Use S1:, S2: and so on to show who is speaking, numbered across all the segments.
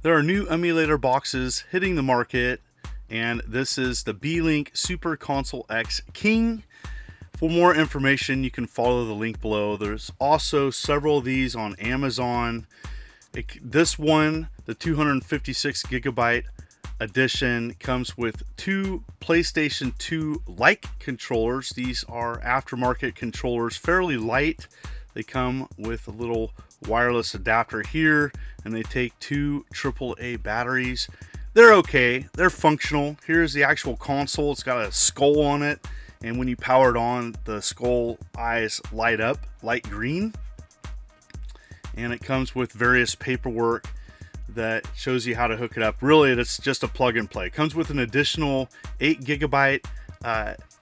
S1: There are new emulator boxes hitting the market, and this is the B-Link Super Console X King. For more information, you can follow the link below. There's also several of these on Amazon. This one, the 256 gigabyte edition, comes with two PlayStation 2 like controllers. These are aftermarket controllers, fairly light. They come with a little wireless adapter here, and they take two AAA batteries. They're okay, they're functional. Here's the actual console. It's got a skull on it, and when you power it on, the skull eyes light up light green. And it comes with various paperwork that shows you how to hook it up. Really, it's just a plug and play. It comes with an additional 8 gigabyte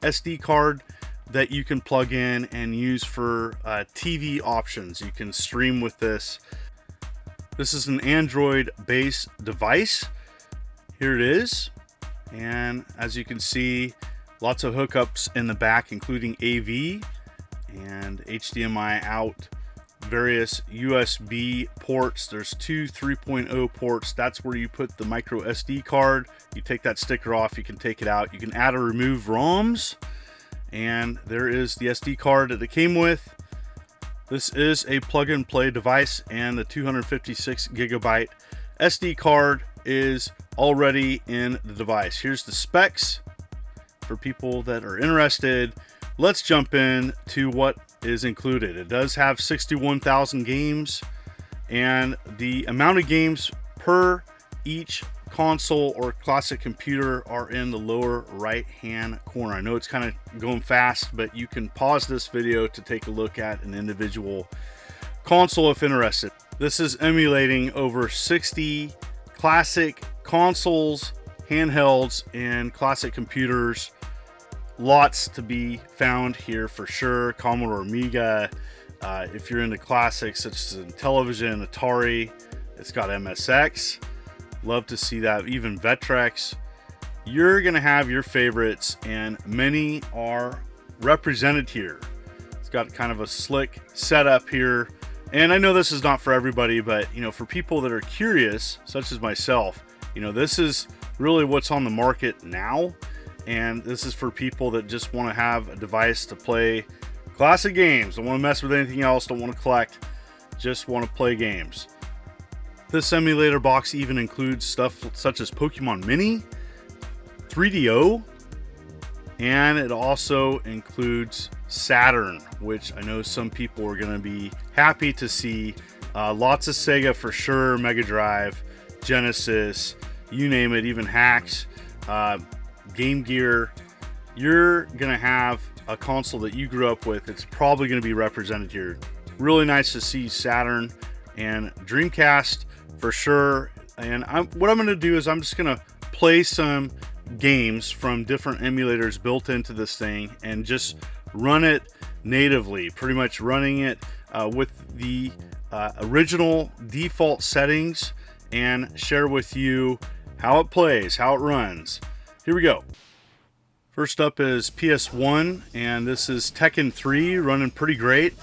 S1: SD card that you can plug in and use for TV options. You can stream with this. This is an Android based device. Here it is. And as you can see, lots of hookups in the back, including AV and HDMI out, various USB ports. There's two 3.0 ports. That's where you put the micro SD card. You take that sticker off, you can take it out. You can add or remove ROMs. And there is the SD card that it came with. This is a plug and play device, and the 256 gigabyte SD card is already in the device. Here's the specs for people that are interested. Let's jump in to what is included. It does have 61,000 games, and the amount of games per each console or classic computer are in the lower right hand corner. I know it's kind of going fast, but you can pause this video to take a look at an individual console if interested. This is emulating over 60 classic consoles, handhelds, and classic computers. Lots to be found here for sure. Commodore, Amiga, if you're into classics such as Intellivision, Atari, it's got MSX. Love to see that. Even Vectrex. You're gonna have your favorites, and many are represented here. It's got kind of a slick setup here, and I know this is not for everybody, but for people that are curious, such as myself, this is really what's on the market now, and this is for people that just want to have a device to play classic games. Don't want to mess with anything else, don't want to collect, just want to play games. This emulator box even includes stuff such as Pokemon Mini, 3DO, and it also includes Saturn, which I know some people are going to be happy to see. Lots of Sega for sure, Mega Drive, Genesis, you name it, even hacks, Game Gear. You're going to have a console that you grew up with. It's probably going to be represented here. Really nice to see Saturn and Dreamcast for sure. And what I'm going to do is I'm just going to play some games from different emulators built into this thing and just run it natively, pretty much running it with the original default settings, and share with you how it plays, how it runs. Here we go. First up is PS1, and this is Tekken 3 running pretty great.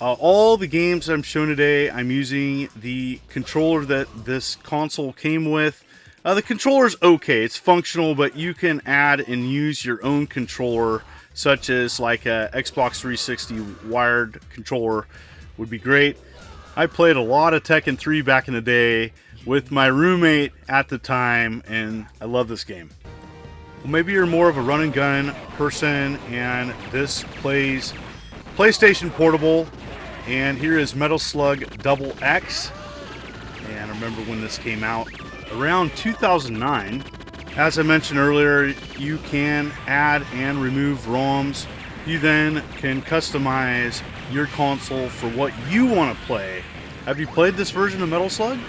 S1: All the games I'm showing today, I'm using the controller that this console came with. The controller's okay, it's functional, but you can add and use your own controller, such as like a Xbox 360 wired controller would be great. I played a lot of Tekken 3 back in the day with my roommate at the time, and I love this game. Well, maybe you're more of a run and gun person, and this plays PlayStation Portable. And here is Metal Slug Double X. And I remember when this came out around 2009. As I mentioned earlier, you can add and remove ROMs. You then can customize your console for what you want to play. Have you played this version of Metal Slug?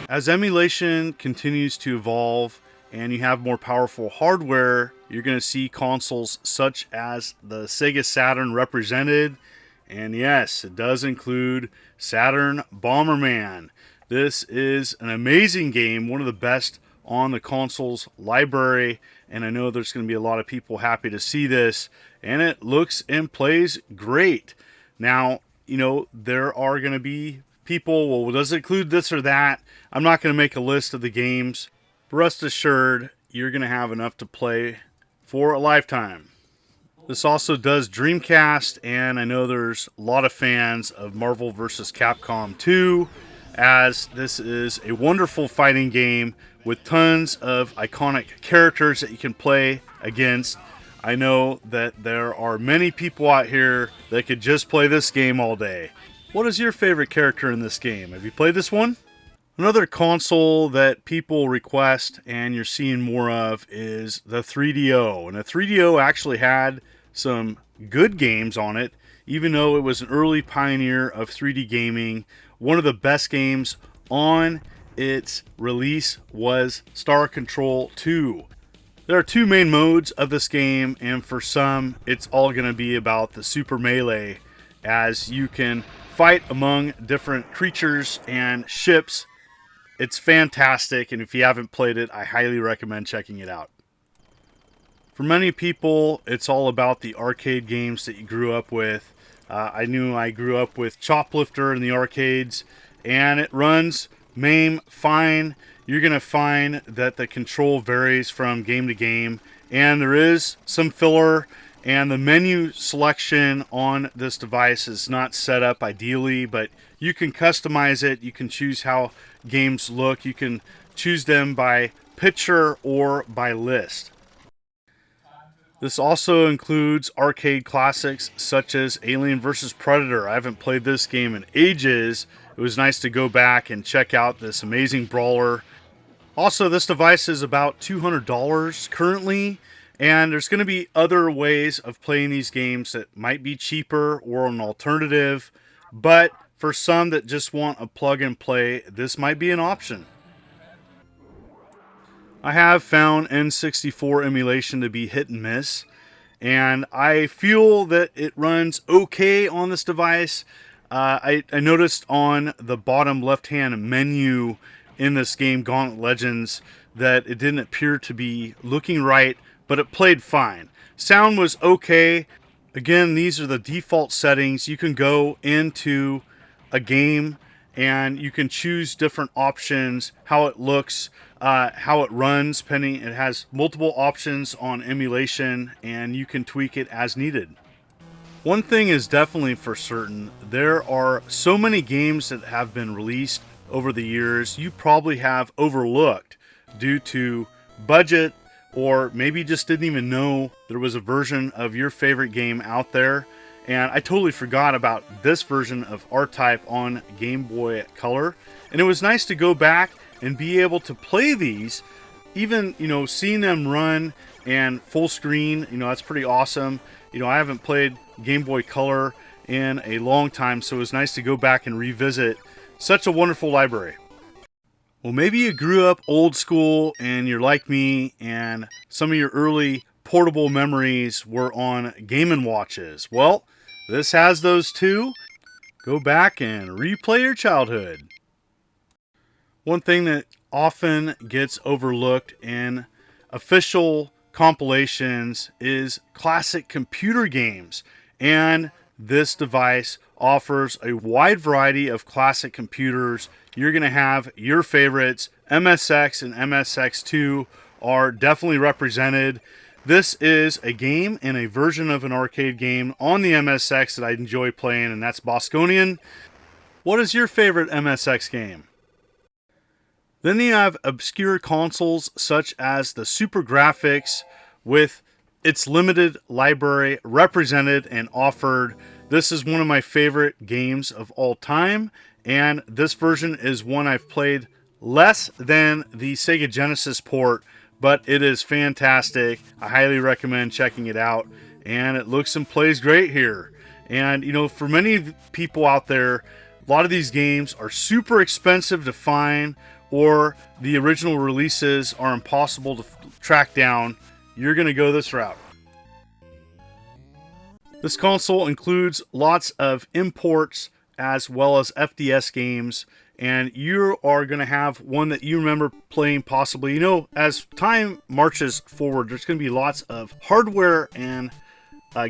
S1: As emulation continues to evolve and you have more powerful hardware, you're going to see consoles such as the Sega Saturn represented. And yes, it does include Saturn Bomberman. This is an amazing game, one of the best on the console's library, and I know there's going to be a lot of people happy to see this, and it looks and plays great. Now, there are going to be people, well, does it include this or that? I'm not going to make a list of the games. But rest assured, you're going to have enough to play for a lifetime. This also does Dreamcast, and I know there's a lot of fans of Marvel vs. Capcom 2, as this is a wonderful fighting game with tons of iconic characters that you can play against. I know that there are many people out here that could just play this game all day. What is your favorite character in this game? Have you played this one? Another console that people request and you're seeing more of is the 3DO. And the 3DO actually had some good games on it, even though it was an early pioneer of 3D gaming. One of the best games on its release was Star Control 2. There are two main modes of this game, and for some, it's all going to be about the super melee, as you can fight among different creatures and ships. It's fantastic, and if you haven't played it, I highly recommend checking it out. For many people, it's all about the arcade games that you grew up with. I grew up with Choplifter in the arcades, and it runs MAME fine. You're going to find that the control varies from game to game, and there is some filler, and the menu selection on this device is not set up ideally, but you can customize it. You can choose how games look. You can choose them by picture or by list. This also includes arcade classics such as Alien vs. Predator. I haven't played this game in ages. It was nice to go back and check out this amazing brawler. Also, this device is about $200 currently, and there's going to be other ways of playing these games that might be cheaper or an alternative, but for some that just want a plug and play, this might be an option. I have found N64 emulation to be hit and miss, and I feel that it runs okay on this device. I noticed on the bottom left-hand menu in this game, Gauntlet Legends, that it didn't appear to be looking right, but it played fine. Sound was okay. Again, these are the default settings. You can go into a game and you can choose different options, how it looks, how it runs, pending. It has multiple options on emulation, and you can tweak it as needed. One thing is definitely for certain, there are so many games that have been released over the years you probably have overlooked due to budget, or maybe just didn't even know there was a version of your favorite game out there. And I totally forgot about this version of R-Type on Game Boy Color. And it was nice to go back and be able to play these, even, seeing them run and full screen, that's pretty awesome. I haven't played Game Boy Color in a long time, so it was nice to go back and revisit such a wonderful library. Well, maybe you grew up old school and you're like me, and some of your early portable memories were on Game & Watches. Well, this has those too. Go back and replay your childhood. One thing that often gets overlooked in official compilations is classic computer games, and this device offers a wide variety of classic computers. You're going to have your favorites. MSX and MSX2 are definitely represented. This is a game and a version of an arcade game on the MSX that I enjoy playing, and that's Bosconian. What is your favorite MSX game? Then you have obscure consoles such as the SuperGrafx with its limited library represented and offered. This is one of my favorite games of all time, and this version is one I've played less than the Sega Genesis port, but it is fantastic. I highly recommend checking it out, and it looks and plays great here. And for many people out there, a lot of these games are super expensive to find, or the original releases are impossible to track down. You're going to go this route. This console includes lots of imports as well as FDS games, and you are going to have one that you remember playing possibly. As time marches forward, there's going to be lots of hardware and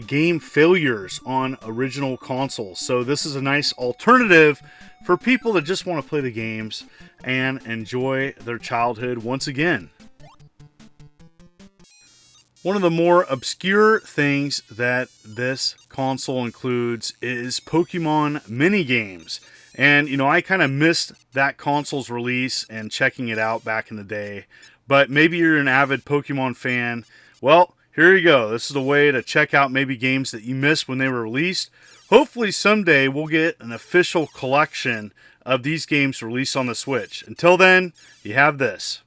S1: game failures on original consoles. So this is a nice alternative for people that just want to play the games and enjoy their childhood once again. One of the more obscure things that this console includes is Pokemon mini games. And, you know, I kind of missed that console's release and checking it out back in the day. But maybe you're an avid Pokemon fan. Well, here you go. This is a way to check out maybe games that you missed when they were released. Hopefully someday we'll get an official collection of these games released on the Switch. Until then, you have this.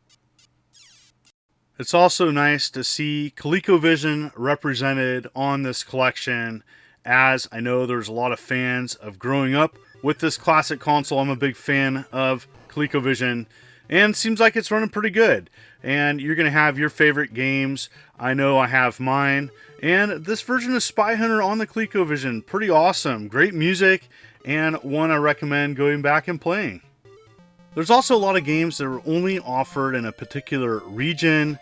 S1: It's also nice to see Colecovision represented on this collection, as I know there's a lot of fans of growing up with this classic console. I'm a big fan of Colecovision, and seems like it's running pretty good. And you're going to have your favorite games. I know I have mine. And this version of Spy Hunter on the Colecovision, pretty awesome. Great music, and one I recommend going back and playing. There's also a lot of games that are only offered in a particular region.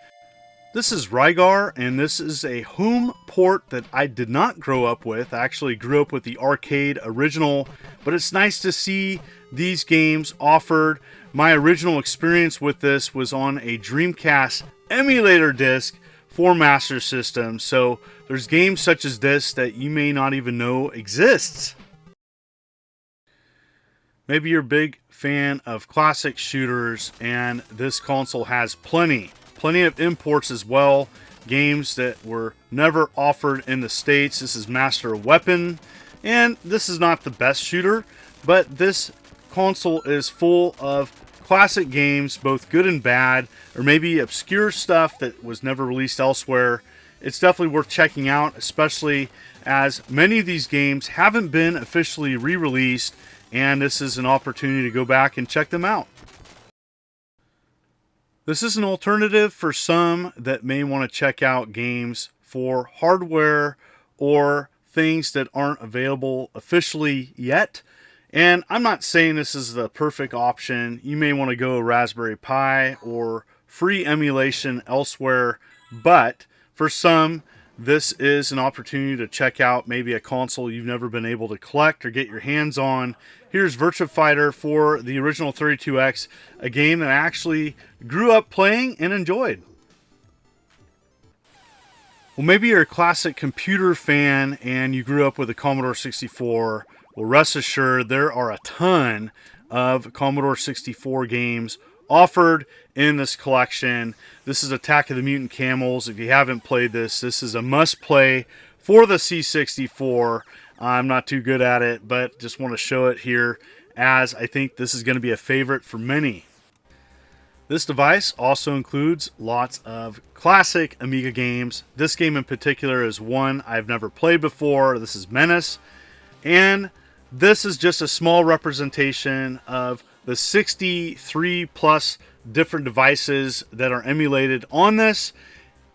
S1: This is Rygar, and this is a home port that I did not grow up with. I actually grew up with the arcade original, but it's nice to see these games offered. My original experience with this was on a Dreamcast emulator disc for Master System, so there's games such as this that you may not even know exists. Maybe you're a big fan of classic shooters, and this console has plenty of imports as well. Games that were never offered in the States. This is Master Weapon, and this is not the best shooter, but this console is full of classic games, both good and bad, or maybe obscure stuff that was never released elsewhere. It's definitely worth checking out, especially as many of these games haven't been officially re-released, and this is an opportunity to go back and check them out. This is an alternative for some that may want to check out games for hardware or things that aren't available officially yet. And I'm not saying this is the perfect option. You may want to go Raspberry Pi or free emulation elsewhere, but for some, this is an opportunity to check out maybe a console you've never been able to collect or get your hands on. Here's Virtua Fighter for the original 32X, a game that I actually grew up playing and enjoyed. Well, maybe you're a classic computer fan and you grew up with a Commodore 64. Well, rest assured, there are a ton of Commodore 64 games offered in this collection. This is Attack of the Mutant Camels. If you haven't played this, this is a must-play for the C64. I'm not too good at it, but just want to show it here, as I think this is going to be a favorite for many. This device also includes lots of classic Amiga games. This game in particular is one I've never played before. This is Menace, and this is just a small representation of the 63 plus different devices that are emulated on this.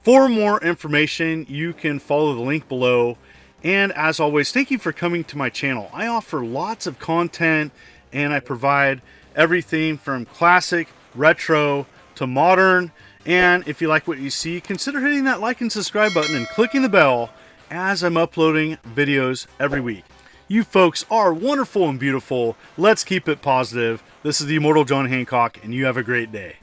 S1: For more information, you can follow the link below. And as always, thank you for coming to my channel. I offer lots of content, and I provide everything from classic, retro, to modern. And if you like what you see, consider hitting that like and subscribe button and clicking the bell, as I'm uploading videos every week. You folks are wonderful and beautiful. Let's keep it positive. This is the Immortal John Hancock, and you have a great day.